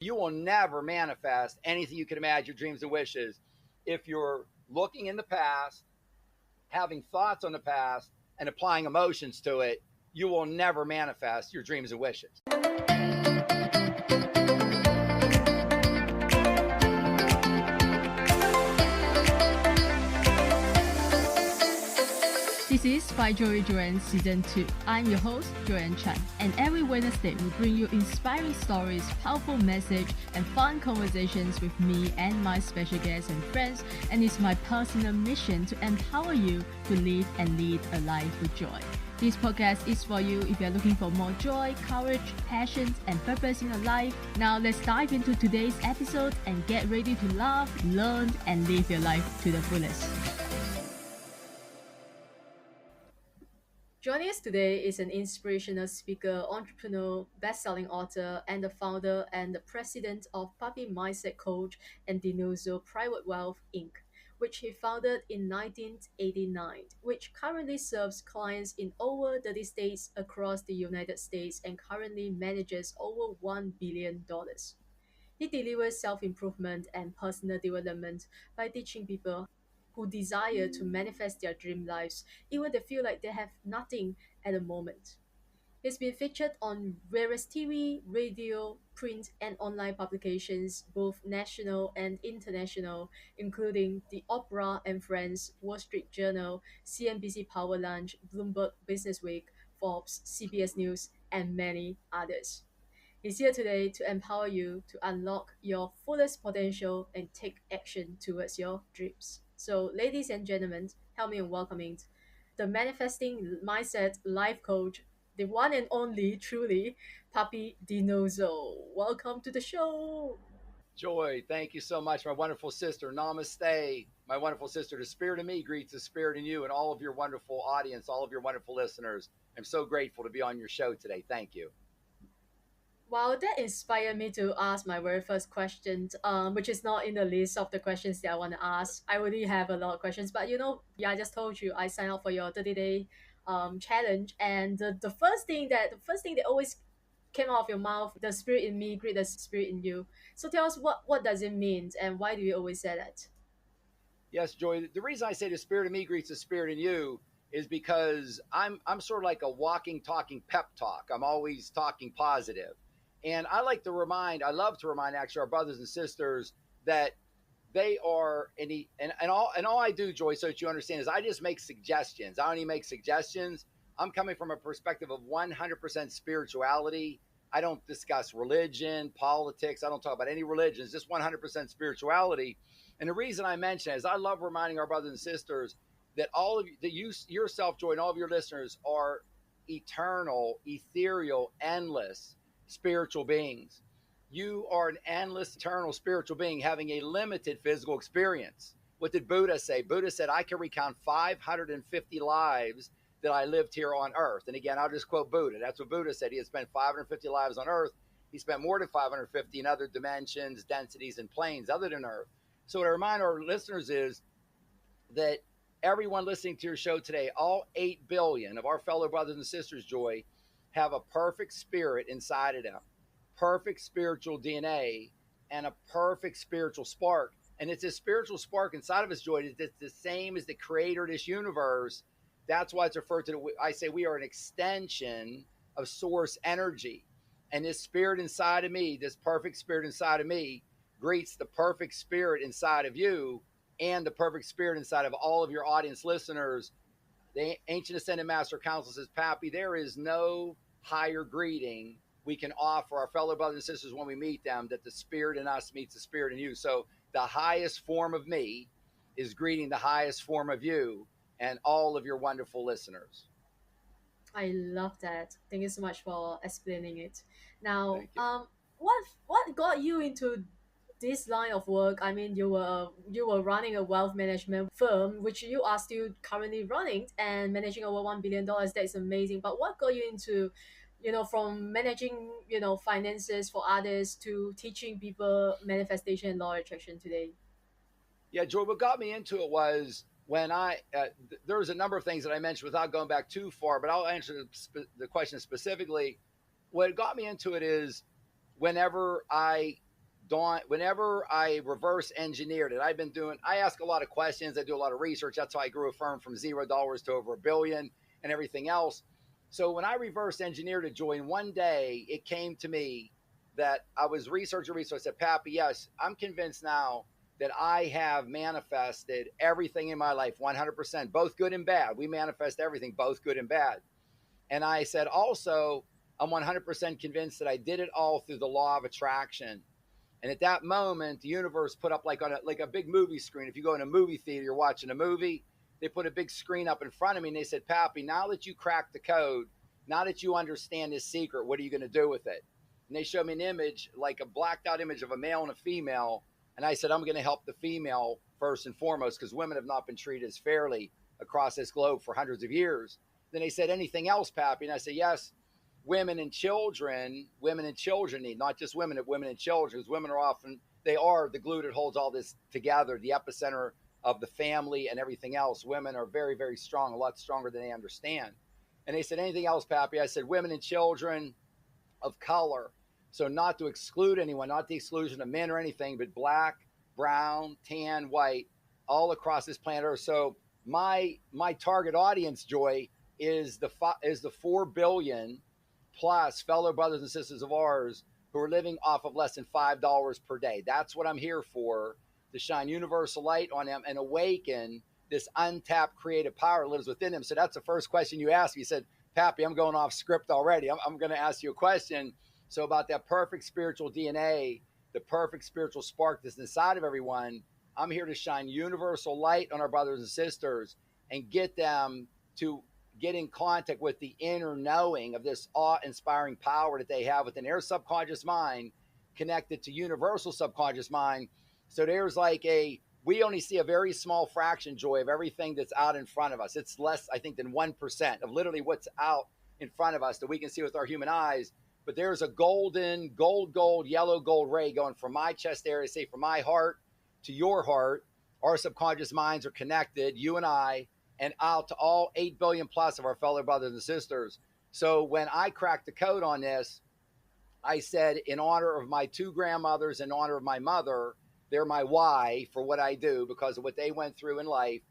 You will never manifest anything you can imagine, your dreams and wishes, if you're looking in the past, having thoughts on the past, and applying emotions to it. You will never manifest your dreams and wishes. This is By Joyan Season 2. I'm your host, Joyan Chan, and every Wednesday we bring you inspiring stories, powerful message, and fun conversations with me and my special guests and friends, and it's my personal mission to empower you to live and lead a life with joy. This podcast is for you if you're looking for more joy, courage, passion, and purpose in your life. Now let's dive into today's episode and get ready to laugh, learn, and live your life to the fullest. Joining us today is an inspirational speaker, entrepreneur, best-selling author, and the founder and the president of Papi Mindset Coach and DiNuzzo Private Wealth Inc., which he founded in 1989, which currently serves clients in over 30 states across the United States and currently manages over $1 billion. He delivers self-improvement and personal development by teaching people who desire to manifest their dream lives, even they feel like they have nothing at the moment. He's been featured on various TV, radio, print, and online publications, both national and international, including The Opera and Friends, Wall Street Journal, CNBC Power Lunch, Bloomberg Businessweek, Forbes, CBS News, and many others. He's here today to empower you to unlock your fullest potential and take action towards your dreams. So, ladies and gentlemen, help me in welcoming the Manifesting Mindset Life Coach, the one and only, truly, Papi DiNuzzo. Welcome to the show. Joy, thank you so much, my wonderful sister. Namaste, my wonderful sister. The spirit in me greets the spirit in you and all of your wonderful audience, all of your wonderful listeners. I'm so grateful to be on your show today. Thank you. Wow, that inspired me to ask my very first question, which is not in the list of the questions that I want to ask. I already have a lot of questions, but yeah, I just told you I signed up for your 30-day challenge, and the first thing that always came out of your mouth, the spirit in me greet the spirit in you. So tell us what does it mean, and why do you always say that? Yes, Joy. The reason I say the spirit in me greets the spirit in you is because I'm sort of like a walking, talking pep talk. I'm always talking positive. And I love to remind actually our brothers and sisters that they are and all I do, Joy, so that you understand, is I just make suggestions. I only make suggestions. I'm coming from a perspective of 100% spirituality. I don't discuss religion, politics. I don't talk about any religions, just 100% spirituality. And the reason I mention it is I love reminding our brothers and sisters that all of you, that you yourself, Joy, and all of your listeners are eternal, ethereal, endless spiritual beings. You are an endless, eternal spiritual being having a limited physical experience. What did Buddha say? Buddha said, I can recount 550 lives that I lived here on earth. And again, I'll just quote Buddha. That's what Buddha said. He had spent 550 lives on earth. He spent more than 550 in other dimensions, densities, and planes other than earth. So what I remind our listeners is that everyone listening to your show today, all 8 billion of our fellow brothers and sisters, Joy, have a perfect spirit inside of them, perfect spiritual DNA, and a perfect spiritual spark. And it's a spiritual spark inside of us, Joy. It's the same as the creator of this universe. That's why it's referred to. I say we are an extension of source energy. And this spirit inside of me, this perfect spirit inside of me, greets the perfect spirit inside of you and the perfect spirit inside of all of your audience listeners. The ancient ascended master council says, Papi, there is no higher greeting we can offer our fellow brothers and sisters when we meet them that the spirit in us meets the spirit in you. So the highest form of me is greeting the highest form of you and all of your wonderful listeners. I love that. Thank you so much for explaining it. Now, Thank you. what got you into this line of work? I mean, you were running a wealth management firm, which you are still currently running and managing over $1 billion. That is amazing. But what got you into, from managing, finances for others to teaching people manifestation and law of attraction today? Yeah, Joy, what got me into it was when there was a number of things that I mentioned without going back too far, but I'll answer the question specifically. What got me into it is whenever I Dawn, whenever I reverse engineered it, I ask a lot of questions. I do a lot of research. That's how I grew a firm from $0 to over $1 billion and everything else. So when I reverse engineered it, Joy, in one day, it came to me that I was researching. I said, Pappy, yes, I'm convinced now that I have manifested everything in my life 100%, both good and bad. We manifest everything, both good and bad. And I said, also, I'm 100% convinced that I did it all through the law of attraction. And at that moment, the universe put up like a big movie screen. If you go in a movie theater, you're watching a movie, they put a big screen up in front of me and they said, Pappy, now that you cracked the code, now that you understand this secret, what are you going to do with it? And they showed me an image, like a blacked out image of a male and a female. And I said, I'm going to help the female first and foremost, because women have not been treated as fairly across this globe for hundreds of years. Then they said, anything else, Pappy? And I said, yes, women and children need, not just women, but women and children, because women they are the glue that holds all this together, the epicenter of the family and everything else. Women are very, very strong, a lot stronger than they understand. And they said, anything else, Pappy? I said, women and children of color. So not to exclude anyone, not the exclusion of men or anything, but black, brown, tan, white, all across this planet Earth. So my target audience, Joy, is the 4 billion plus fellow brothers and sisters of ours who are living off of less than $5 per day. That's what I'm here for, to shine universal light on them and awaken this untapped creative power that lives within them. So that's the first question you asked me. You said, Pappy, I'm going off script already. I'm going to ask you a question. So about that perfect spiritual DNA, the perfect spiritual spark that's inside of everyone, I'm here to shine universal light on our brothers and sisters and get them to get in contact with the inner knowing of this awe-inspiring power that they have within their subconscious mind, connected to universal subconscious mind. So there's we only see a very small fraction, Joy, of everything that's out in front of us. It's less, I think, than 1% of literally what's out in front of us that we can see with our human eyes. But there's a golden, yellow gold ray going from my chest area, say from my heart to your heart. Our subconscious minds are connected, you and I, and out to all 8 billion plus of our fellow brothers and sisters. So when I cracked the code on this, I said, in honor of my 2 grandmothers, in honor of my mother, they're my why for what I do because of what they went through in life.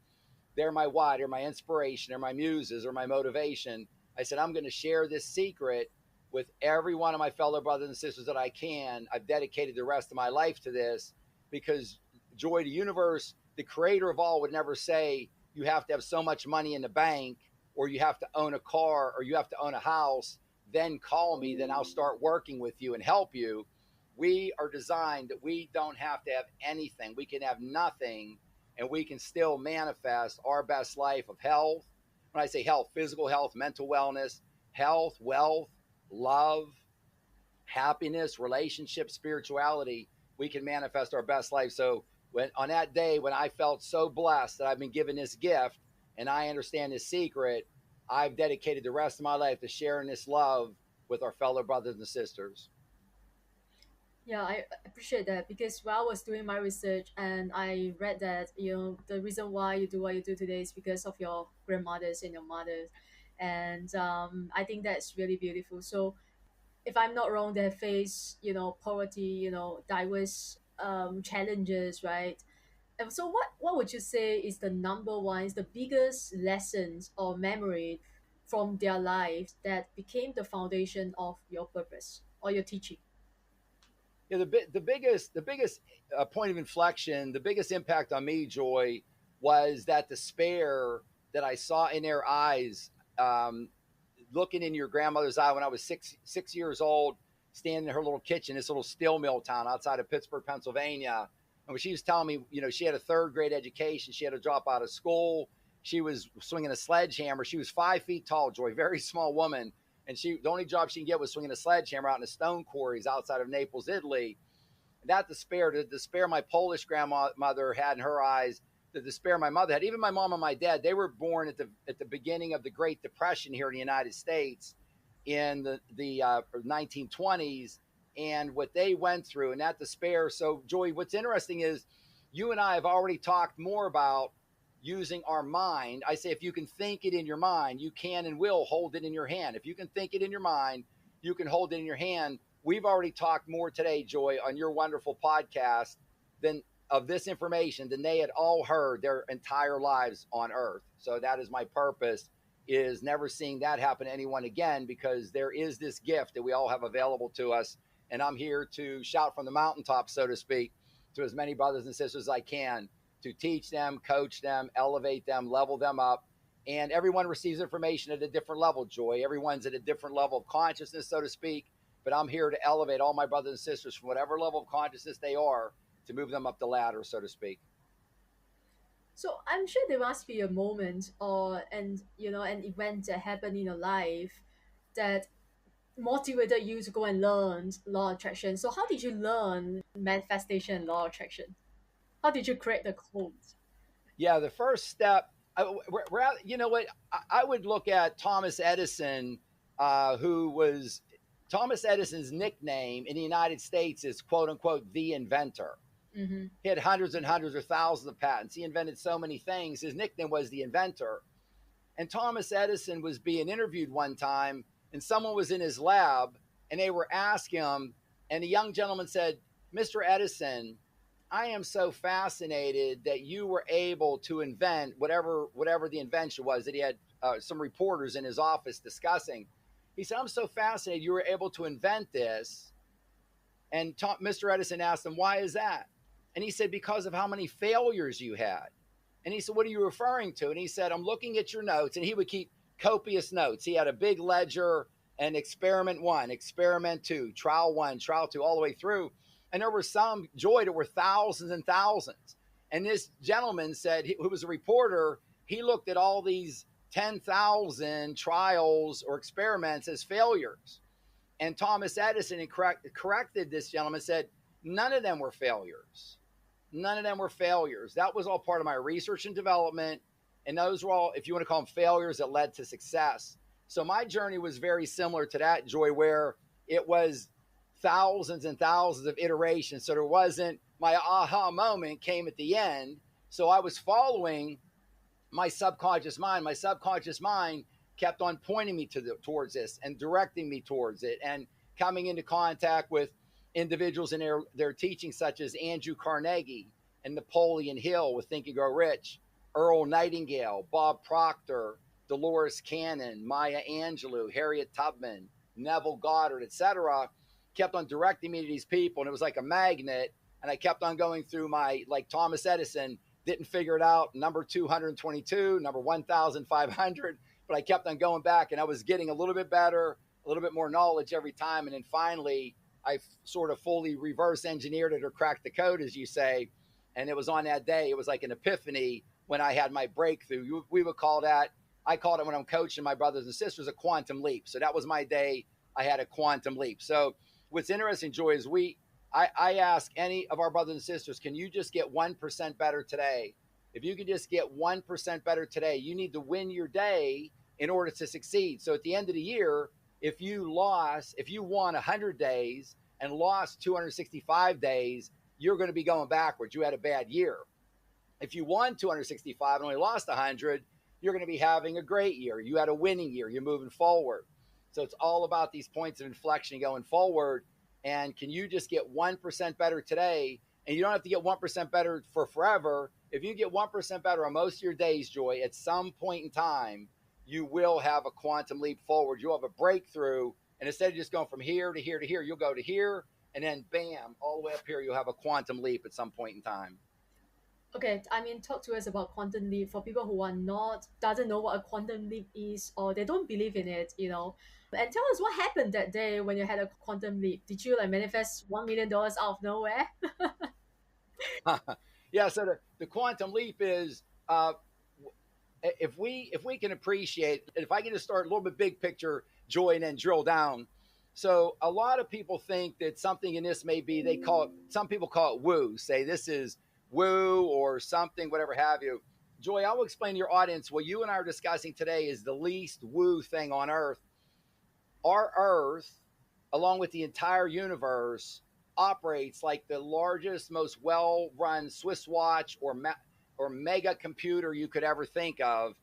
They're my why, they're my inspiration, they're my muses, or my motivation. I said, I'm going to share this secret with every one of my fellow brothers and sisters that I can. I've dedicated the rest of my life to this because, Joy, the universe, the creator of all, would never say you have to have so much money in the bank, or you have to own a car, or you have to own a house, then call me, then I'll start working with you and help you. We are designed that we don't have to have anything. We can have nothing, and we can still manifest our best life of health. When I say health, physical health, mental wellness, health, wealth, love, happiness, relationship, spirituality, we can manifest our best life. So on that day when I felt so blessed that I've been given this gift and I understand this secret, I've dedicated the rest of my life to sharing this love with our fellow brothers and sisters. Yeah, I appreciate that because while I was doing my research and I read that, the reason why you do what you do today is because of your grandmothers and your mothers. And I think that's really beautiful. So if I'm not wrong, they have faced, poverty, diverse challenges, right? And so what would you say is the number one, is the biggest lessons or memory from their lives that became the foundation of your purpose or your teaching? Yeah, the biggest point of inflection, the biggest impact on me, Joy, was that despair that I saw in their eyes, looking in your grandmother's eye when I was six years old, standing in her little kitchen, this little steel mill town outside of Pittsburgh, Pennsylvania. And when she was telling me, she had a 3rd grade education, she had to drop out of school. She was swinging a sledgehammer. She was 5 feet tall, Joy, very small woman. And the only job she can get was swinging a sledgehammer out in the stone quarries outside of Naples, Italy. That despair, the despair my Polish grandmother had in her eyes, the despair my mother had, even my mom and my dad, they were born at the beginning of the Great Depression here in the United States in the 1920s, and what they went through and that despair. So, Joy, what's interesting is you and I have already talked more about using our mind. I say if you can think it in your mind, you can and will hold it in your hand. If you can think it in your mind, you can hold it in your hand. we've already talked more today, Joy, on your wonderful podcast than of this information than they had all heard their entire lives on earth. So that is my purpose, is never seeing that happen to anyone again, because there is this gift that we all have available to us. And I'm here to shout from the mountaintop, so to speak, to as many brothers and sisters as I can, to teach them, coach them, elevate them, level them up. And everyone receives information at a different level, Joy. Everyone's at a different level of consciousness, so to speak. But I'm here to elevate all my brothers and sisters from whatever level of consciousness they are, to move them up the ladder, so to speak. So I'm sure there must be a moment or and an event that happened in your life that motivated you to go and learn law of attraction. So how did you learn manifestation and law of attraction? How did you create the code? Yeah, the first step, you know what? I would look at Thomas Edison, who was Thomas Edison's nickname in the United States is quote unquote the inventor. Mm-hmm. He had hundreds and hundreds or thousands of patents. He invented so many things. His nickname was the inventor. And Thomas Edison was being interviewed one time, and someone was in his lab, and they were asking him, and a young gentleman said, "Mr. Edison, I am so fascinated that you were able to invent whatever the invention was," that he had some reporters in his office discussing. He said, "I'm so fascinated you were able to invent this." And Mr. Edison asked him, "Why is that?" And he said, "Because of how many failures you had." And he said, "What are you referring to?" And he said, "I'm looking at your notes." And he would keep copious notes. He had a big ledger, and experiment 1, experiment 2, trial 1, trial 2, all the way through. And there were some, Joy, that were thousands and thousands. And this gentleman said, who was a reporter, he looked at all these 10,000 trials or experiments as failures. And Thomas Edison corrected this gentleman, said, none of them were failures. None of them were failures. That was all part of my research and development. And those were all, if you want to call them failures, that led to success. So my journey was very similar to that, Joy, where it was thousands and thousands of iterations. So there wasn't, my aha moment came at the end. So I was following my subconscious mind. My subconscious mind kept on pointing me towards this and directing me towards it, and coming into contact with individuals in their teaching, such as Andrew Carnegie and Napoleon Hill with Think and Grow Rich, Earl Nightingale, Bob Proctor, Dolores Cannon, Maya Angelou, Harriet Tubman, Neville Goddard, etc., kept on directing me to these people. And it was like a magnet. And I kept on going through like Thomas Edison, didn't figure it out, number 222, number 1,500. But I kept on going back, and I was getting a little bit better, a little bit more knowledge every time. And then finally, I sort of fully reverse engineered it, or cracked the code, as you say. And it was on that day, it was like an epiphany when I had my breakthrough. We would call that, I called it when I'm coaching my brothers and sisters, a quantum leap. So that was my day. I had a quantum leap. So what's interesting, Joy, is I ask any of our brothers and sisters, can you just get 1% better today? If you could just get 1% better today, you need to win your day in order to succeed. So at the end of the year, if you won 100 days and lost 265 days, you're going to be going backwards. You had a bad year. If you won 265 and only lost 100, you're going to be having a great year. You had a winning year. You're moving forward. So it's all about these points of inflection going forward. And can you just get 1% better today? And you don't have to get 1% better for forever. If you get 1% better on most of your days, Joy, at some point in time, you will have a quantum leap forward. You'll have a breakthrough. And instead of just going from here to here to here, you'll go to here, and then bam, all the way up here, you'll have a quantum leap at some point in time. Okay, I mean, talk to us about quantum leap for people who doesn't know what a quantum leap is, or they don't believe in it. And tell us what happened that day when you had a quantum leap. Did you manifest $1 million out of nowhere? Yeah. So the quantum leap is, if we can appreciate, if I can just start a little bit big picture, Joy, and then drill down. So a lot of people think that something in this may be, some people call it woo, say this is woo or something, whatever have you. Joy, I will explain to your audience what you and I are discussing today is the least woo thing on earth. Our earth, along with the entire universe, operates like the largest, most well-run Swiss watch or mega computer you could ever think of,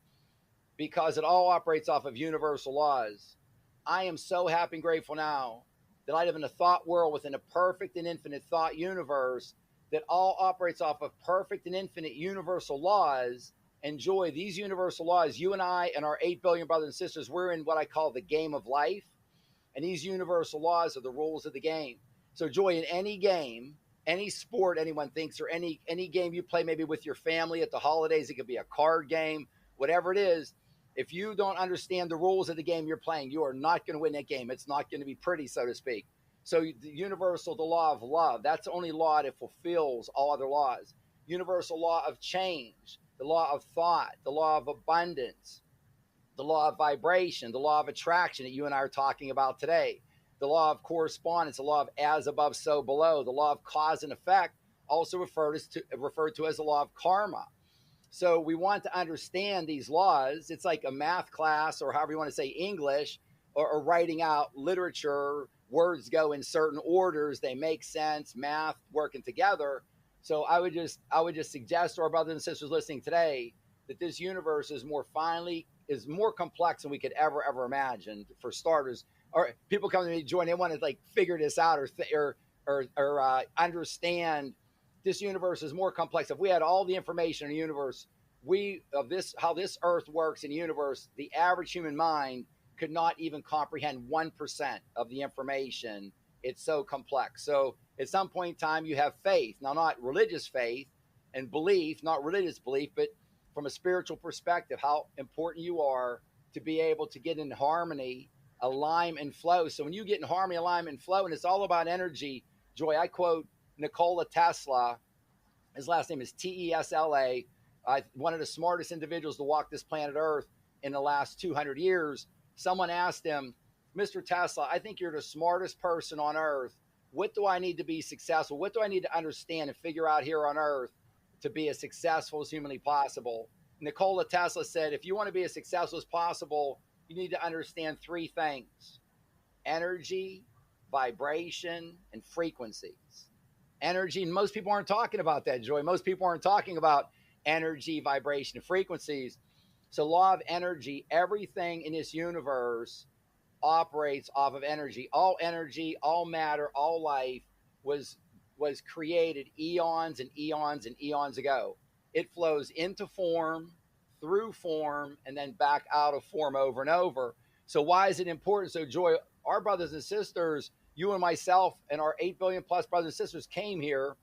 because it all operates off of universal laws. I am so happy and grateful now that I live in a thought world within a perfect and infinite thought universe that all operates off of perfect and infinite universal laws. And Joy, these universal laws, you and I and our 8 billion brothers and sisters, we're in what I call the game of life. And these universal laws are the rules of the game. So Joy, in any game, any sport anyone thinks, or any game you play, maybe with your family at the holidays, it could be a card game, whatever it is. If you don't understand the rules of the game you're playing, you are not going to win that game. It's not going to be pretty, so to speak. So the universal, the law of love, that's the only law that fulfills all other laws. Universal law of change, the law of thought, the law of abundance, the law of vibration, the law of attraction that you and I are talking about today, the law of correspondence, the law of as above, so below, the law of cause and effect, also referred to as the law of karma. So we want to understand these laws. It's like a math class, or however you want to say English, or writing out literature. Words go in certain orders. They make sense, math working together. So I would just suggest to our brothers and sisters listening today that this universe is more complex than we could ever imagine. For starters, or people come to me, Join, they want to like figure this out or understand this universe is more complex. If we had all the information in the universe, how this earth works in the universe, the average human mind could not even comprehend 1% of the information. It's so complex. So at some point in time, you have faith. Now, not religious faith and belief, not religious belief, but from a spiritual perspective, how important you are to be able to get in harmony, align and flow. So when you get in harmony, alignment, and flow, and it's all about energy, Joy, I quote Nikola Tesla. His last name is Tesla. One of the smartest individuals to walk this planet Earth in the last 200 years. Someone asked him, Mr. Tesla, I think you're the smartest person on Earth. What do I need to be successful? What do I need to understand and figure out here on Earth to be as successful as humanly possible? Nikola Tesla said, if you want to be as successful as possible, you need to understand 3 things: energy, vibration, and frequencies. Energy, and most people aren't talking about that, Joy. Most people aren't talking about energy, vibration, and frequencies. So law of energy, everything in this universe operates off of energy. All matter, all life was created eons and eons and eons ago. It flows into form, through form, and then back out of form over and over. So why is it important? So Joy, our brothers and sisters, you and myself and our 8 billion plus brothers and sisters came here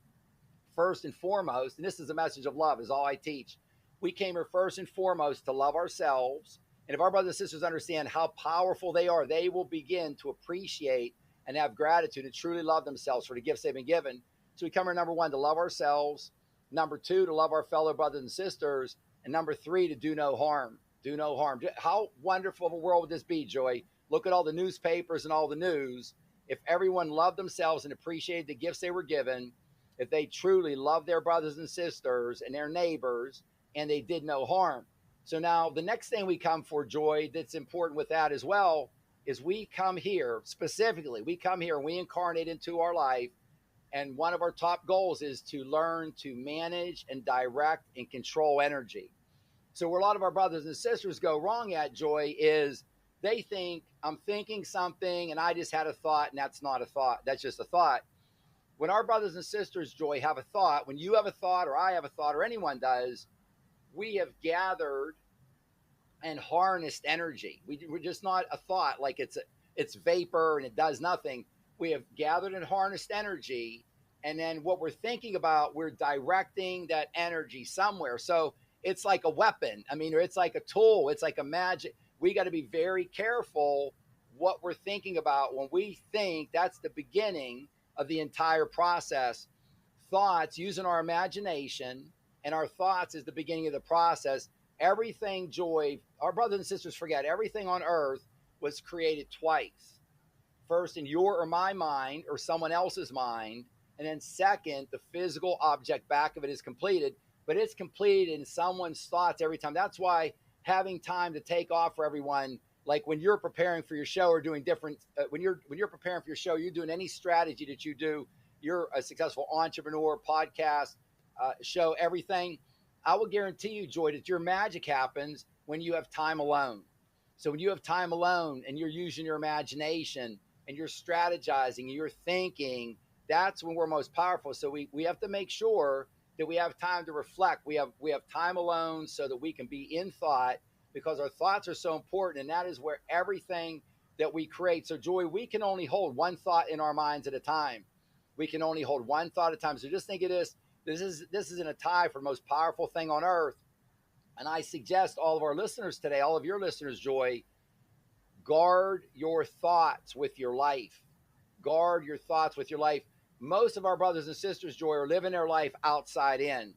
first and foremost, and this is a message of love, is all I teach. We came here first and foremost to love ourselves. And if our brothers and sisters understand how powerful they are, they will begin to appreciate and have gratitude and truly love themselves for the gifts they've been given. So we come here, number 1, to love ourselves. Number 2, to love our fellow brothers and sisters. And number 3, to do no harm. Do no harm. How wonderful of a world would this be, Joy? Look at all the newspapers and all the news. If everyone loved themselves and appreciated the gifts they were given, if they truly loved their brothers and sisters and their neighbors, and they did no harm. So now the next thing we come for, Joy, that's important with that as well, is we come here specifically. We come here and we incarnate into our life. And one of our top goals is to learn to manage and direct and control energy. So where a lot of our brothers and sisters go wrong at, Joy, is they think I'm thinking something and I just had a thought, and that's not a thought. That's just a thought. When our brothers and sisters, Joy, have a thought, when you have a thought or I have a thought or anyone does, we have gathered and harnessed energy. We're just not a thought like it's vapor and it does nothing. We have gathered and harnessed energy, and then what we're thinking about, we're directing that energy somewhere. So it's like a weapon. I mean, it's like a tool. It's like a magic. We got to be very careful what we're thinking about. When we think, that's the beginning of the entire process. Thoughts, using our imagination, and our thoughts is the beginning of the process. Everything, Joy, our brothers and sisters forget, everything on earth was created twice. First in your or my mind or someone else's mind, and then second, the physical object back of it is completed, but it's completed in someone's thoughts every time. That's why having time to take off for everyone, like when you're preparing for your show or doing different, when you're preparing for your show, you're doing any strategy that you do, you're a successful entrepreneur, podcast, show, everything. I will guarantee you, Joy, that your magic happens when you have time alone. So when you have time alone and you're using your imagination, and you're strategizing and you're thinking, that's when we're most powerful. So we have to make sure that we have time to reflect. We have time alone so that we can be in thought, because our thoughts are so important, and that is where everything that we create. So Joy, we can only hold one thought in our minds at a time. We can only hold one thought at a time. So just think of this. This is in a tie for the most powerful thing on earth. And I suggest all of our listeners today, all of your listeners, Joy, guard your thoughts with your life. Guard your thoughts with your life. Most of our brothers and sisters, Joy, are living their life outside in.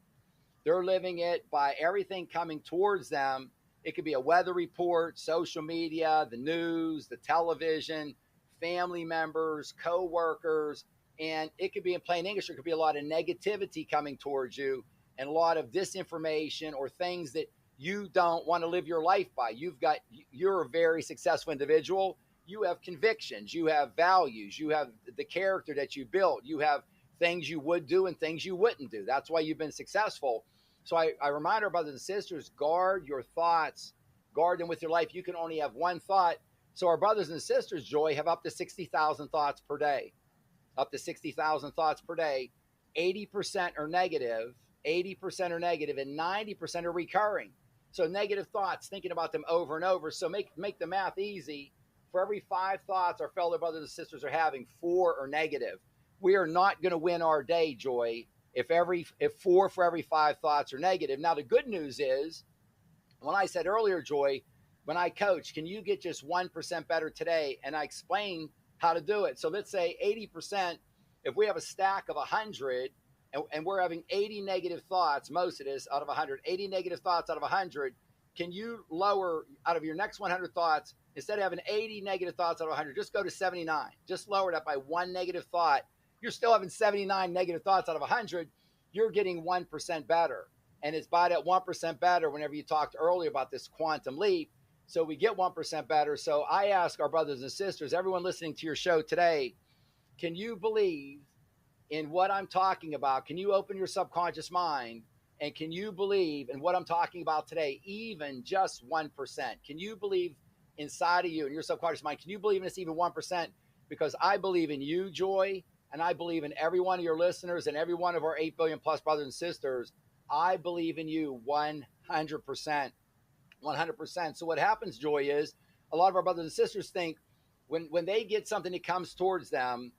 They're living it by everything coming towards them. It could be a weather report, social media, the news, the television, family members, co-workers, and it could be in plain English. There could be a lot of negativity coming towards you and a lot of disinformation or things that you don't want to live your life by. You're a very successful individual. You have convictions, you have values, you have the character that you built, you have things you would do and things you wouldn't do. That's why you've been successful. So I remind our brothers and sisters, guard your thoughts, guard them with your life. You can only have one thought. So our brothers and sisters, Joy, have up to 60,000 thoughts per day. Up to 60,000 thoughts per day. 80% are negative, 80% are negative, and 90% are recurring. So negative thoughts, thinking about them over and over. So make the math easy. For every 5 thoughts our fellow brothers and sisters are having, 4 are negative. We are not going to win our day, Joy, if 4 for every 5 thoughts are negative. Now, the good news is, when I said earlier, Joy, when I coach, can you get just 1% better today? And I explain how to do it. So let's say 80%, if we have a stack of 100 and we're having 80 negative thoughts, most of this out of 100, 80 negative thoughts out of 100, can you lower out of your next 100 thoughts, instead of having 80 negative thoughts out of 100, just go to 79. Just lower that by 1 negative thought. You're still having 79 negative thoughts out of 100. You're getting 1% better. And it's by that 1% better whenever you talked earlier about this quantum leap. So we get 1% better. So I ask our brothers and sisters, everyone listening to your show today, can you believe in what I'm talking about? Can you open your subconscious mind? And can you believe in what I'm talking about today, even just 1%? Can you believe inside of you, in your subconscious mind, can you believe in this even 1%? Because I believe in you, Joy, and I believe in every one of your listeners and every one of our 8 billion plus brothers and sisters. I believe in you 100%. 100%. So what happens, Joy, is a lot of our brothers and sisters think when they get something that comes towards them,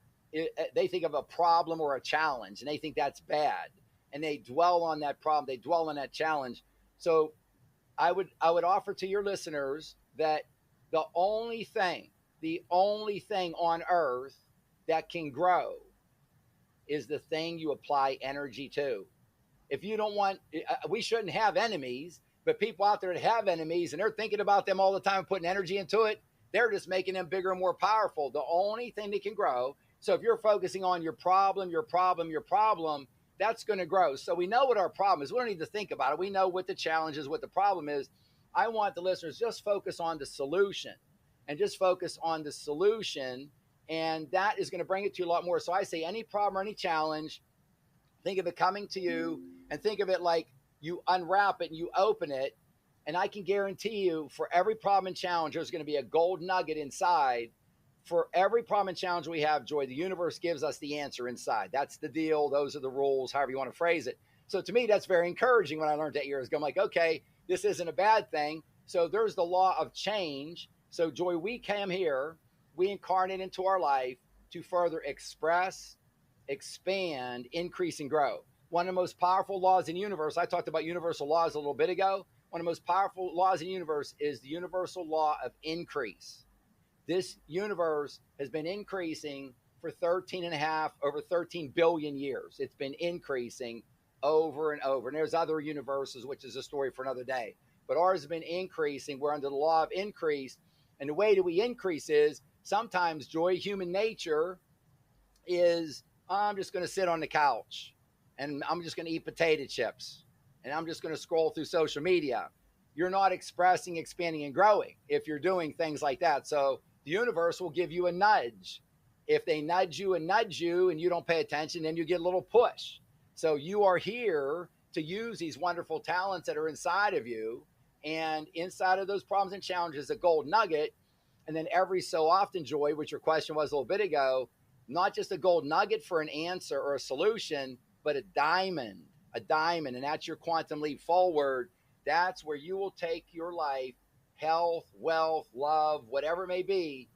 they think of a problem or a challenge, and they think that's bad. And they dwell on that problem. They dwell on that challenge. So I would offer to your listeners that the only thing on earth that can grow is the thing you apply energy to. If you don't want, we shouldn't have enemies, but people out there that have enemies and they're thinking about them all the time, putting energy into it, they're just making them bigger and more powerful. The only thing that can grow. So if you're focusing on your problem, that's going to grow. So we know what our problem is. We don't need to think about it. We know what the challenge is, what the problem is. I want the listeners just focus on the solution and just focus on the solution. And that is going to bring it to you a lot more. So I say any problem or any challenge, think of it coming to you and think of it like you unwrap it and you open it. And I can guarantee you for every problem and challenge, there's going to be a gold nugget inside. For every problem and challenge we have, Joy, the universe gives us the answer inside. That's the deal. Those are the rules, however you want to phrase it. So to me, that's very encouraging when I learned that years ago. I'm like, okay, this isn't a bad thing. So there's the law of change. So Joy, we came here, we incarnate into our life to further express, expand, increase, and grow. One of the most powerful laws in the universe, I talked about universal laws a little bit ago. One of the most powerful laws in the universe is the universal law of increase. This universe has been increasing for over 13 billion years. It's been increasing over and over. And there's other universes, which is a story for another day. But ours has been increasing. We're under the law of increase. And the way that we increase is sometimes, Joy, human nature is, I'm just going to sit on the couch and I'm just going to eat potato chips and I'm just going to scroll through social media. You're not expressing, expanding, and growing if you're doing things like that. So the universe will give you a nudge. If they nudge you and you don't pay attention, then you get a little push. So you are here to use these wonderful talents that are inside of you. And inside of those problems and challenges, a gold nugget. And then every so often, Joy, which your question was a little bit ago, not just a gold nugget for an answer or a solution, but a diamond, a diamond. And that's your quantum leap forward. That's where you will take your life, health, wealth, love, whatever it may be,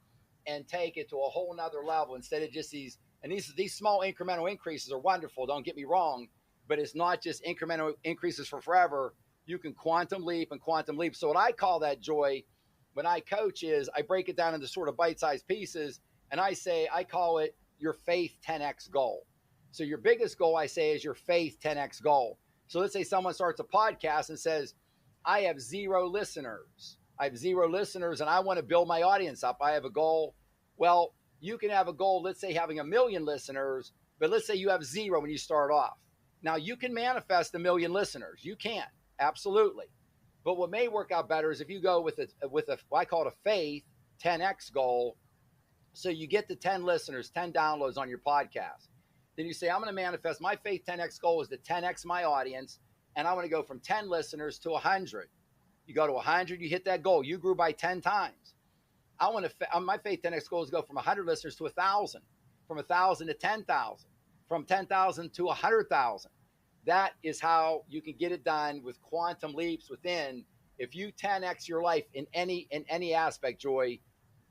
and take it to a whole nother level instead of just these. And these small incremental increases are wonderful. Don't get me wrong, but it's not just incremental increases for forever. You can quantum leap and quantum leap. So what I call that, Joy, when I coach is I break it down into sort of bite-sized pieces, and I call it your faith 10x goal. So your biggest goal, I say, is your faith 10x goal. So let's say someone starts a podcast and says, I have 0 listeners. I have 0 listeners and I want to build my audience up. I have a goal. Well, you can have a goal, let's say having 1 million listeners, but let's say you have 0 when you start off. Now you can manifest 1 million listeners. You can, absolutely. But what may work out better is if you go with a I call it a faith 10x goal. So you get the 10 listeners, 10 downloads on your podcast. Then you say, I'm going to manifest my faith 10x goal is to 10x my audience. And I want to go from 10 listeners to 100. You go to 100, you hit that goal. You grew by 10 times. My faith 10x goal is to go from 100 listeners to 1,000, from 1,000 to 10,000, from 10,000 to 100,000. That is how you can get it done with quantum leaps within. If you 10x your life in any aspect, Joy,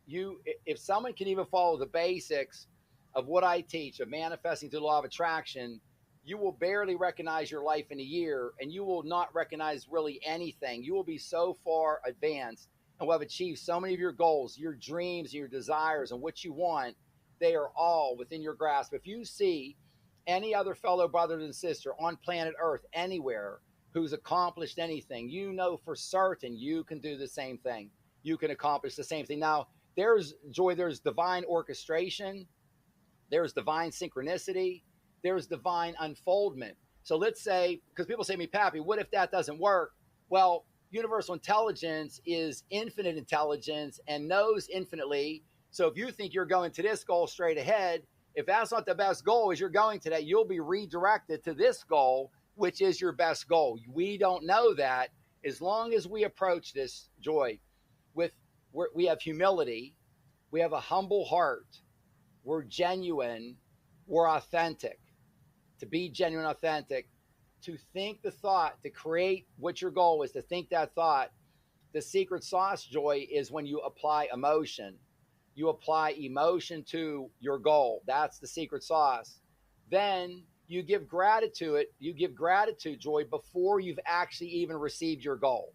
if someone can even follow the basics of what I teach of manifesting to the law of attraction, you will barely recognize your life in a year, and you will not recognize really anything. You will be so far advanced and will have achieved so many of your goals, your dreams, your desires, and what you want. They are all within your grasp. If you see any other fellow brother and sister on planet Earth anywhere who's accomplished anything, you know for certain you can do the same thing. You can accomplish the same thing. Now, there's divine orchestration, there's divine synchronicity, there's divine unfoldment. So let's say, because people say to me, Papi, what if that doesn't work? Well, universal intelligence is infinite intelligence and knows infinitely. So if you think you're going to this goal straight ahead, if that's not the best goal as you're going to that, you'll be redirected to this goal, which is your best goal. We don't know that. As long as we approach this, Joy, we have humility, we have a humble heart, we're genuine, we're authentic. To be genuine, authentic, to think the thought, to create what your goal is, to think that thought. The secret sauce, Joy, is when you apply emotion. You apply emotion to your goal. That's the secret sauce. Then you give gratitude. You give gratitude, Joy, before you've actually even received your goal.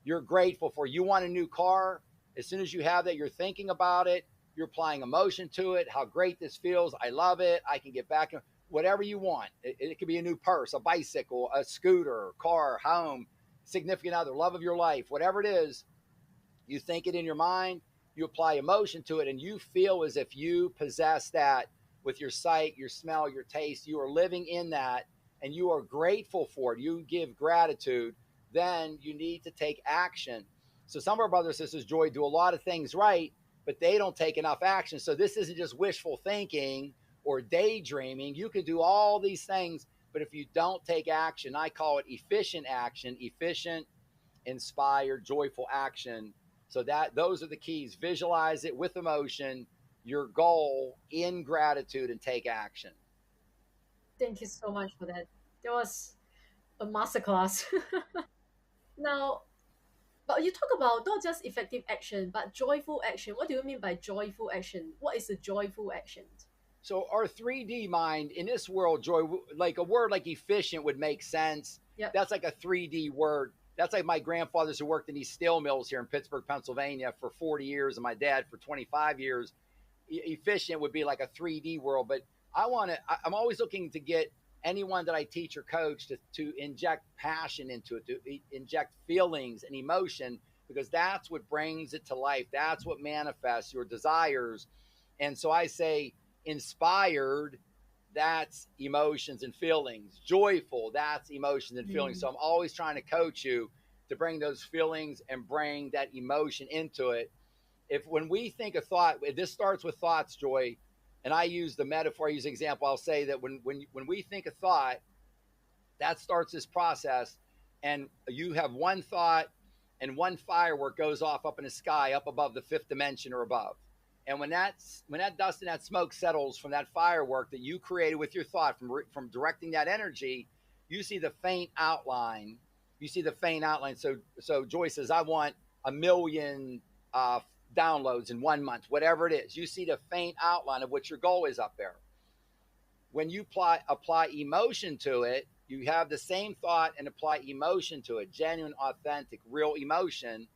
You're grateful for. You want a new car. As soon as you have that, you're thinking about it. You're applying emotion to it. How great this feels. I love it. I can get back. Whatever you want. It could be a new purse, a bicycle, a scooter, car, home, significant other, love of your life, whatever it is. You think it in your mind, you apply emotion to it, and you feel as if you possess that with your sight, your smell, your taste. You are living in that, and you are grateful for it. You give gratitude. Then you need to take action. So some of our brothers and sisters, Joy, do a lot of things right, but they don't take enough action. So this isn't just wishful thinking or daydreaming. You can do all these things, but if you don't take action, I call it efficient action, efficient, inspired, joyful action. So those are the keys. Visualize it with emotion, your goal in gratitude, and take action. Thank you so much for that. That was a masterclass. Now, but you talk about not just effective action, but joyful action. What do you mean by joyful action? What is a joyful action? So our 3D mind in this world, Joy, like a word like efficient would make sense. Yep. That's like a 3D word. That's like my grandfathers who worked in these steel mills here in Pittsburgh, Pennsylvania for 40 years, and my dad for 25 years. Efficient would be like a 3D world. But I'm always looking to get anyone that I teach or coach to inject passion into it, to inject feelings and emotion, because that's what brings it to life. That's what manifests your desires. And so I say, inspired, that's emotions and feelings. Joyful, that's emotions and feelings. So I'm always trying to coach you to bring those feelings and bring that emotion into it. When we think a thought, this starts with thoughts, Joy, and I use the metaphor, I use an example. I'll say that when we think a thought, that starts this process, and you have one thought, and one firework goes off up in the sky, up above the fifth dimension or above. And when that dust and that smoke settles from that firework that you created with your thought from directing that energy, you see the faint outline. You see the faint outline. So Joy says, I want 1,000,000 downloads in 1 month, whatever it is. You see the faint outline of what your goal is up there. When you apply emotion to it, you have the same thought and apply emotion to it, genuine, authentic, real emotion.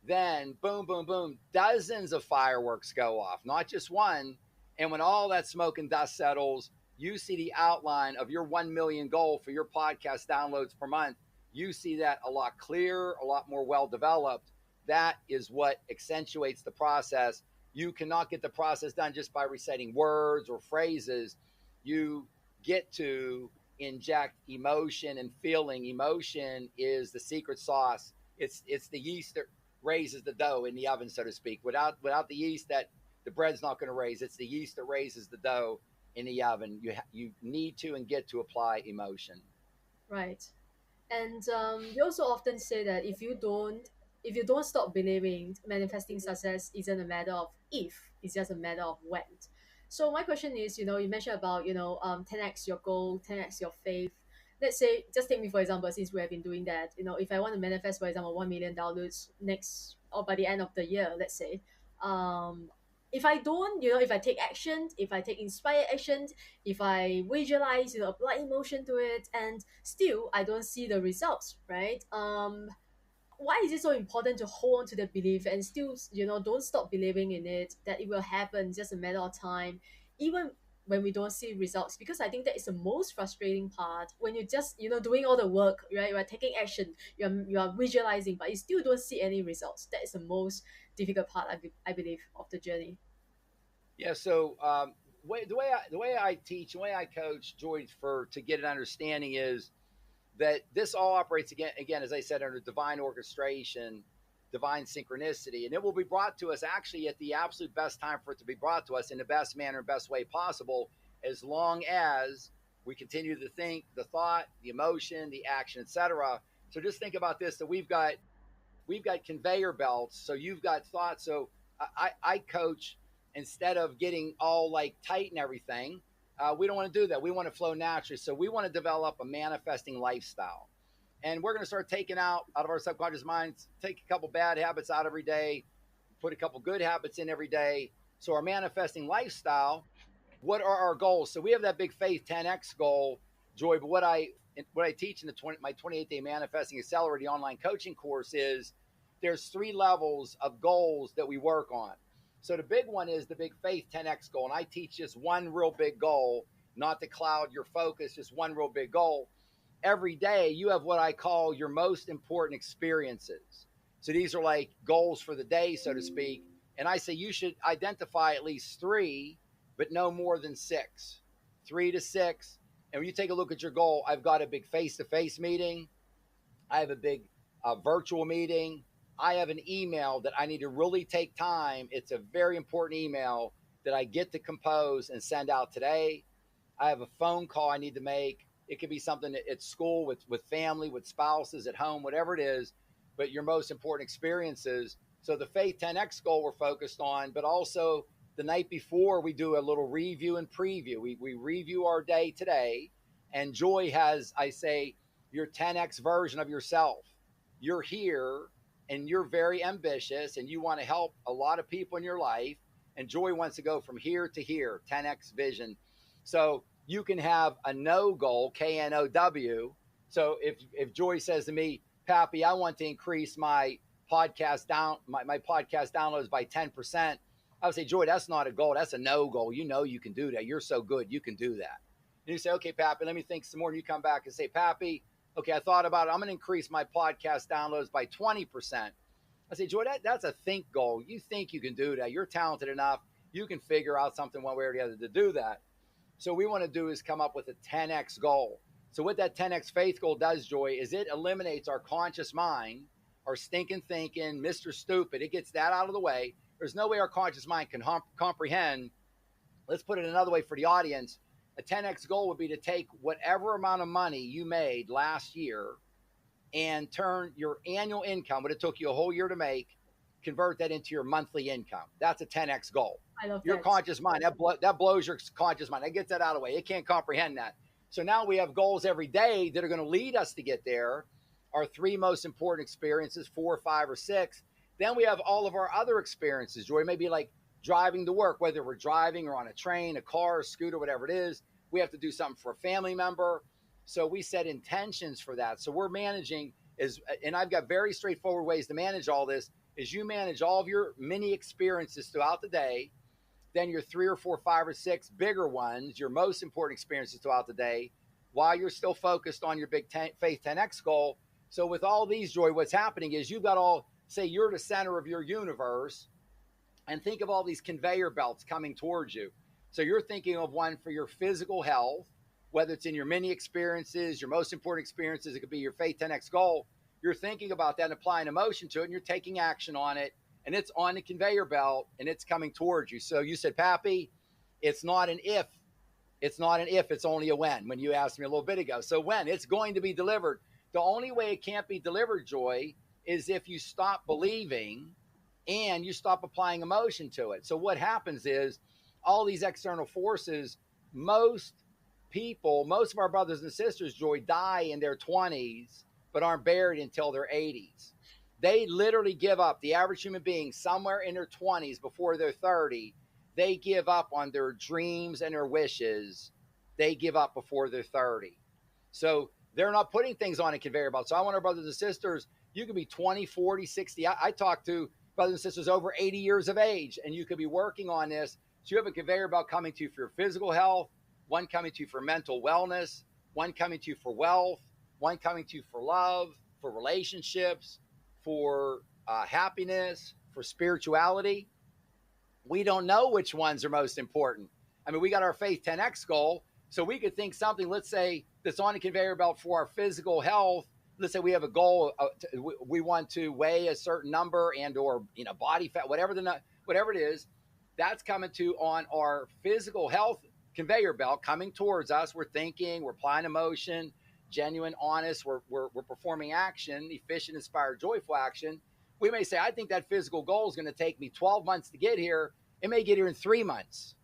Then boom, boom, boom, dozens of fireworks go off, not just one. And when all that smoke and dust settles, you see the outline of your 1 million goal for your podcast downloads per month. You see that a lot clearer, a lot more well developed. That is what accentuates the process. You cannot get the process done just by reciting words or phrases. You get to inject emotion and feeling. Emotion is the secret sauce. It's the yeast that raises the dough in the oven, so to speak. Without the yeast, that the bread's not going to raise. It's the yeast that raises the dough in the oven. You need to and get to apply emotion. Right. And we also often say that if you don't stop believing, manifesting success isn't a matter of if, it's just a matter of when. So my question is, you mentioned about 10x your goal, 10x your faith. Let's say, just take me for example, since we have been doing that. If I want to manifest, for example, 1 million downloads next or by the end of the year, let's say, um, if I don't, if I take action, if I take inspired action, if I visualize, apply emotion to it, and still I don't see the results, right? Why is it so important to hold on to the belief and still, don't stop believing in it, that it will happen, just a matter of time, even when we don't see results? Because I think that is the most frustrating part, when you're just, doing all the work, right? You are taking action, you are visualizing, but you still don't see any results. That is the most difficult part, I believe, of the journey. Yeah. So the way I teach, the way I coach, Joy, for to get an understanding is that this all operates again, as I said, under divine orchestration, divine synchronicity, and it will be brought to us actually at the absolute best time for it to be brought to us in the best manner and best way possible, as long as we continue to think, the thought, the emotion, the action, etc. So just think about this: that we've got conveyor belts. So you've got thoughts. So I coach, instead of getting all like tight and everything. We don't want to do that. We want to flow naturally. So we want to develop a manifesting lifestyle. And we're going to start taking out of our subconscious minds, take a couple bad habits out every day, put a couple good habits in every day. So our manifesting lifestyle, what are our goals? So we have that big faith 10x goal, Joy. But what I teach in my 28-day manifesting accelerated online coaching course is there's 3 levels of goals that we work on. So the big one is the big faith 10x goal. And I teach just one real big goal, not to cloud your focus, just one real big goal. Every day you have what I call your most important experiences. So these are like goals for the day, so to speak. And I say you should identify at least 3, but no more than 6, 3 to 6. And when you take a look at your goal, I've got a big face-to-face meeting. I have a big virtual meeting. I have an email that I need to really take time. It's a very important email that I get to compose and send out today. I have a phone call I need to make. It could be something at school, with family, with spouses, at home, whatever it is, but your most important experiences. So the Faith 10X goal we're focused on, but also the night before we do a little review and preview. We review our day today, and Joy has, I say, your 10X version of yourself. You're here and you're very ambitious and you want to help a lot of people in your life. And Joy wants to go from here to here, 10X vision. So you can have a no goal, KNOW. So if Joy says to me, Papi, I want to increase my podcast downloads by 10%. I would say, Joy, that's not a goal. That's a no goal. You can do that. You're so good. You can do that. And you say, okay, Papi, let me think some more. And you come back and say, Papi, okay, I thought about it. I'm going to increase my podcast downloads by 20%. I say, Joy, that's a think goal. You think you can do that. You're talented enough. You can figure out something one way or the other to do that. So what we want to do is come up with a 10X goal. So what that 10X faith goal does, Joy, is it eliminates our conscious mind, our stinking thinking, Mr. Stupid. It gets that out of the way. There's no way our conscious mind can comprehend. Let's put it another way for the audience. A 10X goal would be to take whatever amount of money you made last year and turn your annual income, what it took you a whole year to make, convert that into your monthly income. That's a 10x goal. I love Your that. conscious mind, that blows your conscious mind. That gets that out of the way. It can't comprehend that. So now we have goals every day that are going to lead us to get there. Our three most important experiences, 4, 5, or 6. Then we have all of our other experiences, Joy. Maybe like driving to work, whether we're driving or on a train, a car, a scooter, whatever it is. We have to do something for a family member. So we set intentions for that. So we're managing and I've got very straightforward ways to manage all this, is you manage all of your mini experiences throughout the day, then your 3 or 4, 5 or 6 bigger ones, your most important experiences throughout the day, while you're still focused on your big Faith 10X goal. So with all these, Joy, what's happening is you've got all, say you're the center of your universe, and think of all these conveyor belts coming towards you. So you're thinking of one for your physical health, whether it's in your mini experiences, your most important experiences, it could be your Faith 10X goal. You're thinking about that and applying emotion to it, and you're taking action on it, and it's on the conveyor belt, and it's coming towards you. So you said, Papi, it's not an if. It's not an if, it's only a when you asked me a little bit ago. So when? It's going to be delivered. The only way it can't be delivered, Joy, is if you stop believing and you stop applying emotion to it. So what happens is all these external forces, most people, most of our brothers and sisters, Joy, die in their 20s, but aren't buried until their 80s. They literally give up. The average human being, somewhere in their 20s before they're 30, they give up on their dreams and their wishes. They give up before they're 30. So they're not putting things on a conveyor belt. So I want our brothers and sisters, you could be 20, 40, 60. I talk to brothers and sisters over 80 years of age, and you could be working on this. So you have a conveyor belt coming to you for your physical health, one coming to you for mental wellness, one coming to you for wealth, one coming to you for love, for relationships, for happiness, for spirituality. We don't know which ones are most important. I mean, we got our Faith 10X goal, so we could think something, let's say, that's on a conveyor belt for our physical health. Let's say we have a goal, we want to weigh a certain number and or body fat, whatever it is, that's coming to on our physical health conveyor belt coming towards us. We're thinking, we're applying emotion, genuine, honest, we're performing action, efficient, inspired, joyful action. We may say, I think that physical goal is going to take me 12 months to get here. It may get here in 3 months.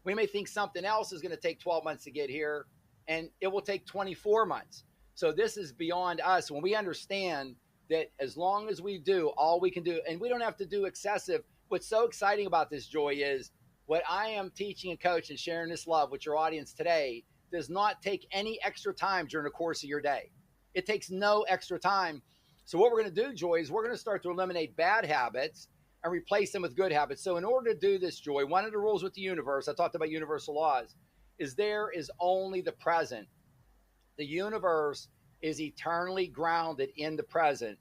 We may think something else is going to take 12 months to get here, and it will take 24 months. So this is beyond us. When we understand that as long as we do all we can do, and we don't have to do excessive. What's so exciting about this, Joy, is what I am teaching and coaching and sharing this love with your audience today does not take any extra time during the course of your day. It takes no extra time. So what we're going to do, Joy, is we're going to start to eliminate bad habits and replace them with good habits. So in order to do this, Joy, one of the rules with the universe, I talked about universal laws, is there is only the present. The universe is eternally grounded in the present.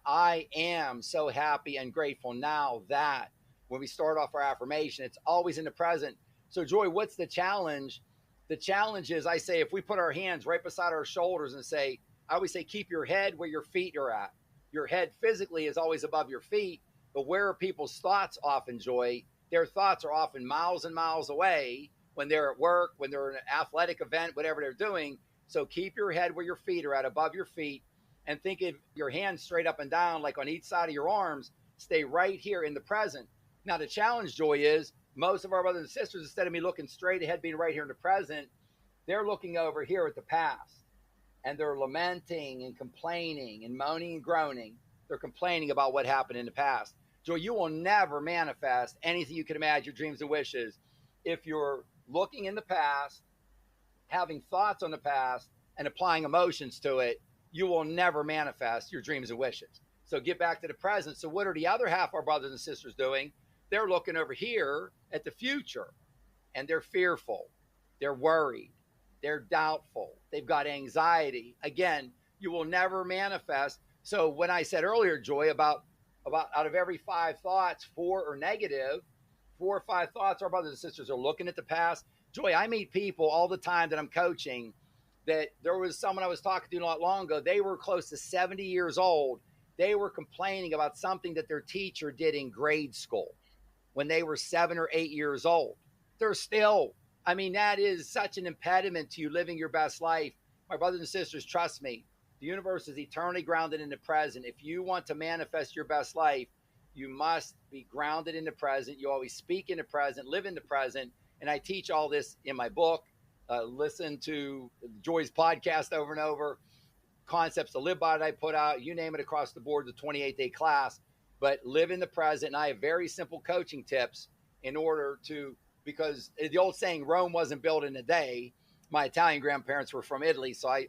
I am so happy and grateful now that when we start off our affirmation, it's always in the present. So Joy, what's the challenge? The challenge is, I say, if we put our hands right beside our shoulders and say, I always say, keep your head where your feet are at. Your head physically is always above your feet, but where are people's thoughts often, Joy? Their thoughts are often miles and miles away when they're at work, when they're in an athletic event, whatever they're doing. So keep your head where your feet are at, above your feet, and think of your hands straight up and down, like on each side of your arms. Stay right here in the present. Now, the challenge, Joy, is most of our brothers and sisters, instead of me looking straight ahead, being right here in the present, they're looking over here at the past. And they're lamenting and complaining and moaning and groaning. They're complaining about what happened in the past. Joy, you will never manifest anything you can imagine, your dreams and wishes, if you're looking in the past, having thoughts on the past, and applying emotions to it. You will never manifest your dreams and wishes. So get back to the present. So what are the other half of our brothers and sisters doing? They're looking over here at the future, and they're fearful. They're worried. They're doubtful. They've got anxiety. Again, you will never manifest. So when I said earlier, Joy, about out of every 5 thoughts, 4 are negative, 4 or 5 thoughts, our brothers and sisters are looking at the past. Joy, I meet people all the time that I'm coaching that there was someone I was talking to not long ago. They were close to 70 years old. They were complaining about something that their teacher did in grade school when they were 7 or 8 years old. They're still, I mean, that is such an impediment to you living your best life. My brothers and sisters, trust me, The universe is eternally grounded in the present. If you want to manifest your best life, you must be grounded in the present. You always speak in the present, live in the present. And I teach all this in my book. Listen to Joy's podcast over and over. Concepts to live by that I put out, you name it, across the board, the 28-day class. But live in the present. And I have very simple coaching tips in order to, because the old saying, Rome wasn't built in a day. My Italian grandparents were from Italy, so I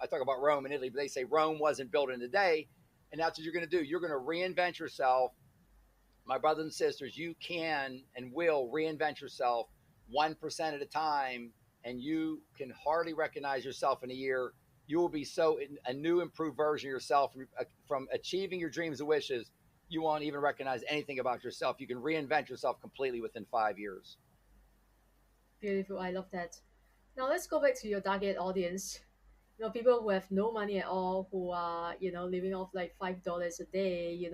talk about Rome and Italy, but they say Rome wasn't built in a day. And that's what you're going to do. You're going to reinvent yourself. My brothers and sisters, you can and will reinvent yourself 1% at a time, and you can hardly recognize yourself in a year. You will be so a new, improved version of yourself from achieving your dreams and wishes. You won't even recognize anything about yourself. You can reinvent yourself completely within 5 years. Beautiful. I love that. Now let's go back to your target audience. People who have no money at all, who are, living off like $5 a day,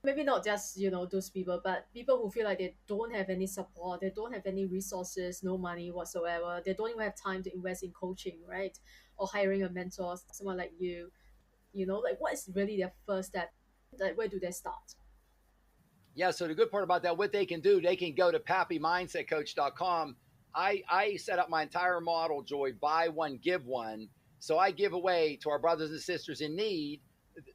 maybe not just, those people, but people who feel like they don't have any support, they don't have any resources, no money whatsoever. They don't even have time to invest in coaching, right? Or hiring a mentor, someone like you, like what is really their first step? Like where do they start? Yeah, so the good part about that, what they can do, they can go to papimindsetcoach.com. I set up my entire model, Joy, buy one, give one. So I give away to our brothers and sisters in need,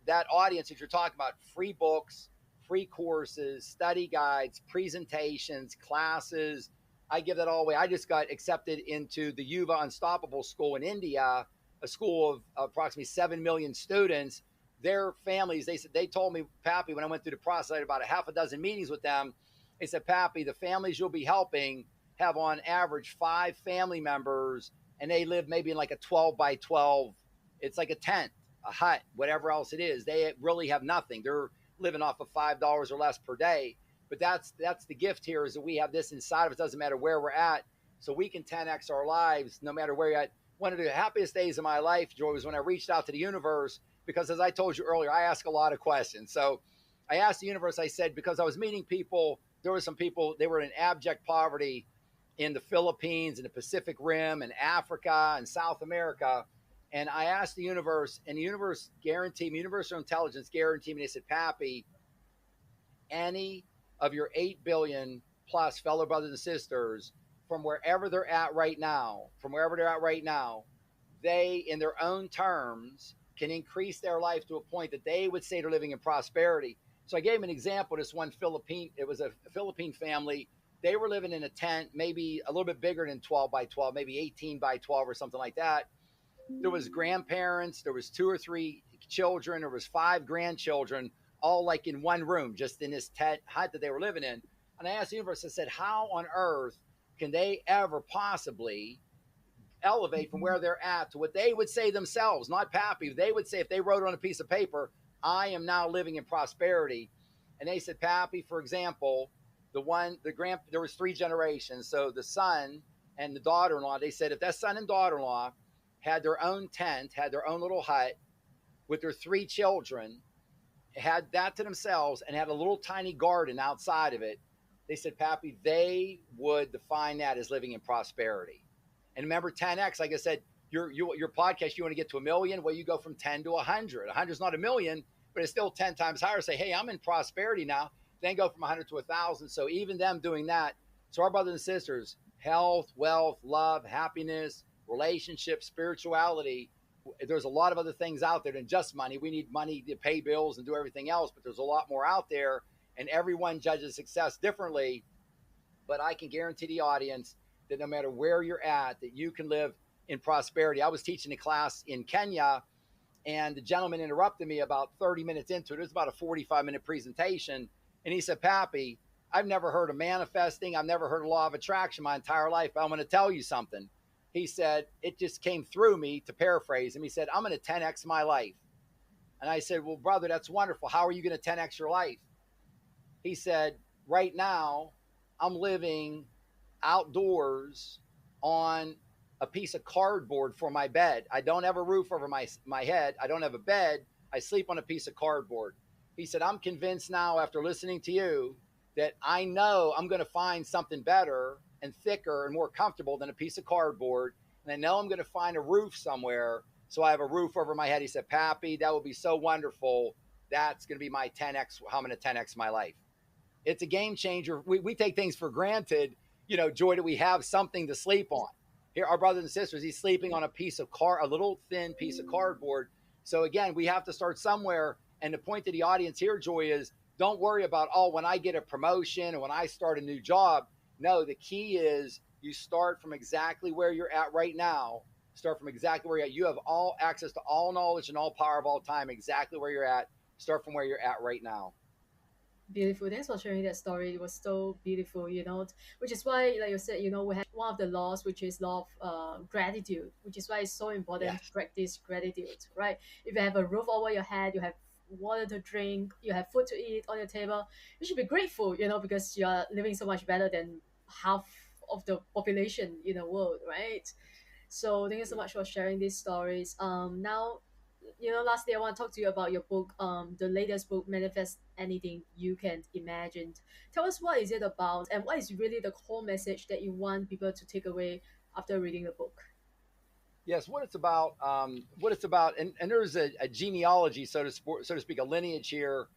that audience that you're talking about, free books, free courses, study guides, presentations, classes. I give that all away. I just got accepted into the Yuva Unstoppable School in India, a school of approximately 7 million students. Their families, they told me, Papi, when I went through the process, I had about a half a dozen meetings with them. They said, Papi, the families you'll be helping have on average 5 family members, and they live maybe in like a 12 by 12. It's like a tent, a hut, whatever else it is. They really have nothing. They're living off of $5 or less per day. But that's the gift here, is that we have this inside of us. It doesn't matter where we're at. So we can 10X our lives no matter where you're at. One of the happiest days of my life, Joy, was when I reached out to the universe, because as I told you earlier, I ask a lot of questions. So I asked the universe, I said, because I was meeting people, there were some people, they were in abject poverty in the Philippines and the Pacific Rim and Africa and South America. And I asked the universe, and the universe guaranteed me, universal intelligence guaranteed me, they said, Papi, any of your 8 billion plus fellow brothers and sisters, from wherever they're at right now, they, in their own terms, can increase their life to a point that they would say they're living in prosperity. So I gave him an example. This one it was a Philippine family. They were living in a tent, maybe a little bit bigger than 12 by 12, maybe 18 by 12 or something like that. There was grandparents, there was 2 or 3 children, there was 5 grandchildren, all like in one room, just in this tent hut that they were living in. And I asked the universe, I said, how on earth can they ever possibly elevate from where they're at to what they would say themselves, not Papi? They would say, if they wrote it on a piece of paper, I am now living in prosperity. And they said, Papi, for example, there was 3 generations. So the son and the daughter-in-law, they said, if that son and daughter-in-law had their own tent, had their own little hut with their 3 children, had that to themselves, and had a little tiny garden outside of it, they said, Papi, they would define that as living in prosperity. And remember, 10X, like I said, your podcast, you want to get to 1 million, well, you go from 10 to 100. 100 is not 1 million, but it's still 10 times higher. Say, hey, I'm in prosperity now. Then go from 100 to 1,000. So even them doing that. So our brothers and sisters, health, wealth, love, happiness, relationships, spirituality. There's a lot of other things out there than just money. We need money to pay bills and do everything else, but there's a lot more out there, and everyone judges success differently. But I can guarantee the audience that no matter where you're at, that you can live in prosperity. I was teaching a class in Kenya, and the gentleman interrupted me about 30 minutes into it. It was about a 45-minute presentation. And he said, Papi, I've never heard of manifesting. I've never heard of law of attraction my entire life, but I'm going to tell you something. He said, it just came through me, to paraphrase him. He said, I'm going to 10X my life. And I said, well, brother, that's wonderful. How are you going to 10X your life? He said, right now, I'm living outdoors on a piece of cardboard for my bed. I don't have a roof over my head. I don't have a bed. I sleep on a piece of cardboard. He said, I'm convinced now, after listening to you, that I know I'm going to find something better and thicker and more comfortable than a piece of cardboard. And I know I'm going to find a roof somewhere so I have a roof over my head. He said, Pappy, that would be so wonderful. That's going to be my 10x, how I'm going to 10x my life. It's a game changer. We take things for granted, Joy, that we have something to sleep on. Here, our brothers and sisters, he's sleeping on a little thin piece of cardboard. So again, we have to start somewhere. And the point to the audience here, Joy, is don't worry about, when I get a promotion or when I start a new job. No, the key is you start from exactly where you're at right now. Start from exactly where you're at. You have all access to all knowledge and all power of all time, exactly where you're at. Start from where you're at right now. Beautiful. Thanks for sharing that story. It was so beautiful, which is why, like you said, we have one of the laws, which is law of gratitude, which is why it's so important to Yes. practice gratitude, right? If you have a roof over your head, you have water to drink, you have food to eat on your table, you should be grateful, because you are living so much better than half of the population in the world, right? So thank you so much for sharing these stories. Now, lastly, I want to talk to you about your book, the latest book, Manifest Anything You Can Imagine. Tell us, what is it about, and what is really the core message that you want people to take away after reading the book? Yes, what it's about, and there's a genealogy, so to speak, a lineage here.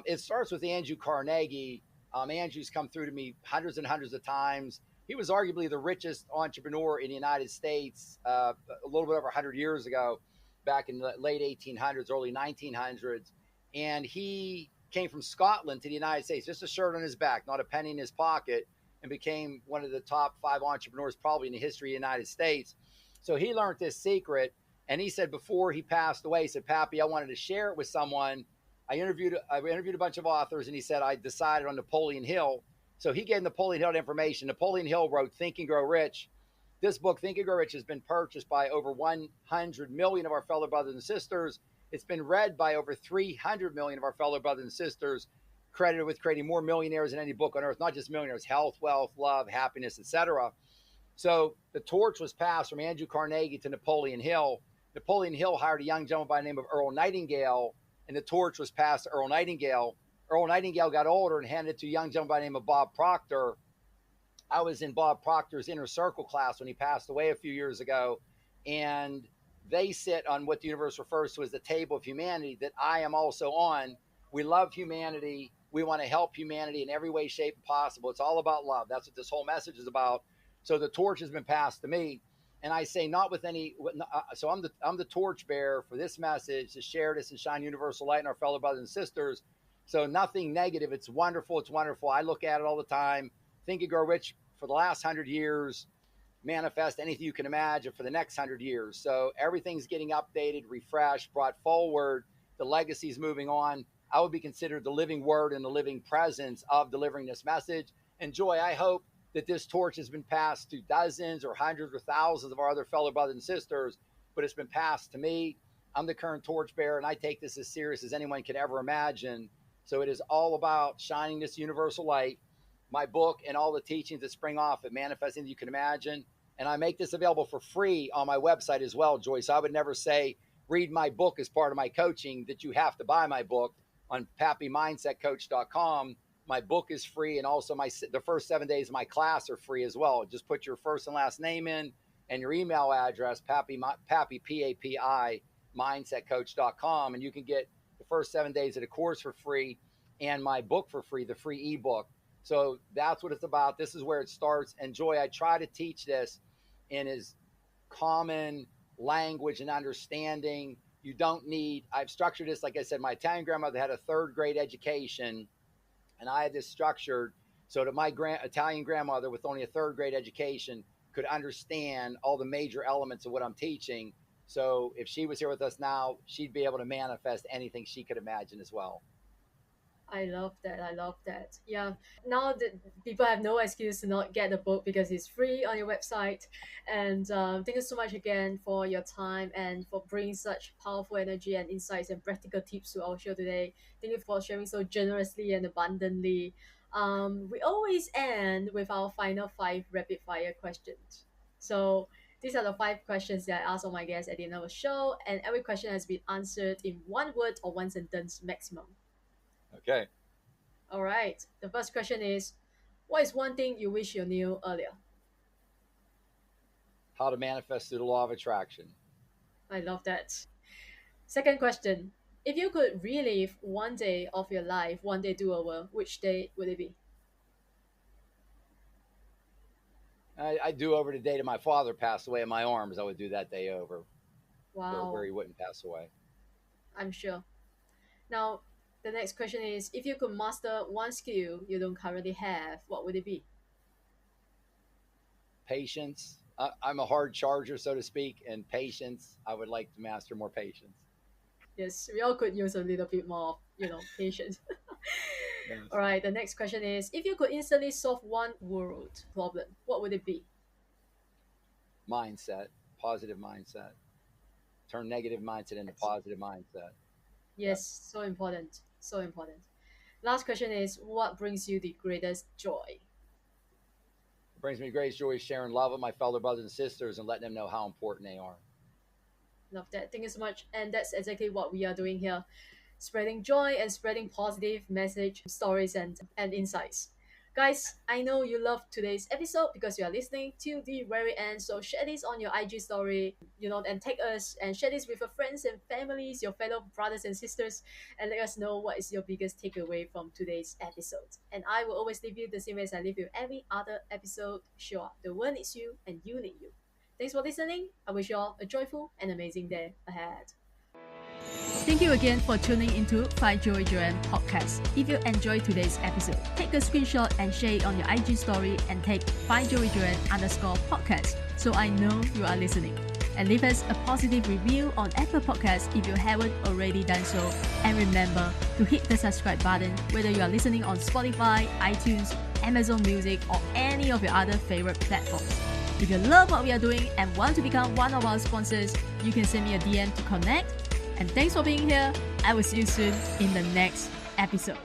It starts with Andrew Carnegie. Andrew's come through to me hundreds and hundreds of times. He was arguably the richest entrepreneur in the United States a little bit over 100 years ago, back in the late 1800s, early 1900s. And he came from Scotland to the United States, just a shirt on his back, not a penny in his pocket, and became one of the top 5 entrepreneurs probably in the history of the United States. So he learned this secret, and he said before he passed away, he said, Pappy, I wanted to share it with someone. I interviewed a bunch of authors, and he said, I decided on Napoleon Hill. So he gave Napoleon Hill information. Napoleon Hill wrote Think and Grow Rich. This book, Think and Grow Rich, has been purchased by over 100 million of our fellow brothers and sisters. It's been read by over 300 million of our fellow brothers and sisters, credited with creating more millionaires than any book on earth, not just millionaires, health, wealth, love, happiness, etc. So the torch was passed from Andrew Carnegie to Napoleon Hill. Napoleon Hill hired a young gentleman by the name of Earl Nightingale, and the torch was passed to Earl Nightingale. Earl Nightingale got older and handed it to a young gentleman by the name of Bob Proctor. I was in Bob Proctor's inner circle class when he passed away a few years ago, and they sit on what the universe refers to as the table of humanity that I am also on. We love humanity. We want to help humanity in every way, shape, possible. It's all about love. That's what this whole message is about. So the torch has been passed to me, and I say not with any. So I'm the torch bearer for this message to share this and shine universal light in our fellow brothers and sisters. So nothing negative. It's wonderful. It's wonderful. I look at it all the time. Think and Grow Rich for the last 100 years. Manifest anything you can imagine for the next 100 years. So everything's getting updated, refreshed, brought forward. The legacy's moving on. I would be considered the living word and the living presence of delivering this message. And Joy, I hope that this torch has been passed to dozens or hundreds or thousands of our other fellow brothers and sisters, but it's been passed to me. I'm the current torch bearer, and I take this as serious as anyone could ever imagine. So it is all about shining this universal light. My book and all the teachings that spring off it, Manifesting That You Can Imagine. And I make this available for free on my website as well, Joyce. I would never say, read my book as part of my coaching, that you have to buy my book on pappymindsetcoach.com. My book is free, and also the first 7 days of my class are free as well. Just put your first and last name in and your email address, Pappy, Papi, mindsetcoach.com, and you can get the first 7 days of the course for free and my book for free, the free ebook. So that's what it's about. This is where it starts. And Joy, I try to teach this in as common language and understanding. You don't need, I've structured this, like I said, my Italian grandmother had a 3rd grade education, and I had this structured so that my Italian grandmother with only a 3rd grade education could understand all the major elements of what I'm teaching. So if she was here with us now, she'd be able to manifest anything she could imagine as well. I love that. I love that. Yeah. Now that people have no excuse to not get the book because it's free on your website. And thank you so much again for your time and for bringing such powerful energy and insights and practical tips to our show today. Thank you for sharing so generously and abundantly. We always end with our final 5 rapid fire questions. So these are the 5 questions that I ask all my guests at the end of the show, and every question has been answered in 1 word or 1 sentence maximum. Okay. All right. The first question is, what is one thing you wish you knew earlier? How to manifest through the law of attraction. I love that. Second question. If you could relive one day of your life, one day do over, which day would it be? I do over the day that my father passed away in my arms. I would do that day over, where Wow, he wouldn't pass away. I'm sure. Now, the next question is if you could master one skill you don't currently have, what would it be? Patience. I'm a hard charger, so to speak, and patience. I would like to master more patience. Yes, we all could use a little bit more, patience. All Yes. right, the next question is if you could instantly solve one world problem, what would it be? Mindset, positive mindset. Turn negative mindset into That's, positive mindset. yes, Yes. so important. So important. Last question is what brings you the greatest joy? It brings me great joy sharing love with my fellow brothers and sisters and letting them know how important they are. Love that. Thank you so much. And that's exactly what we are doing here, spreading joy and spreading positive message, stories, and insights. Guys, I know you love today's episode because you are listening to the very end. So share this on your IG story, and tag us and share this with your friends and families, your fellow brothers and sisters, and let us know what is your biggest takeaway from today's episode. And I will always leave you the same way as I leave you every other episode. Sure, the world needs you and you need you. Thanks for listening. I wish you all a joyful and amazing day ahead. Thank you again for tuning into Find Joy Joanne podcast. If you enjoyed today's episode, take a screenshot and share it on your IG story and tag Find Joy Joanne _podcast so I know you are listening. And leave us a positive review on Apple Podcasts if you haven't already done so. And remember to hit the subscribe button whether you are listening on Spotify, iTunes, Amazon Music, or any of your other favorite platforms. If you love what we are doing and want to become one of our sponsors, you can send me a DM to connect. And thanks for being here. I will see you soon in the next episode.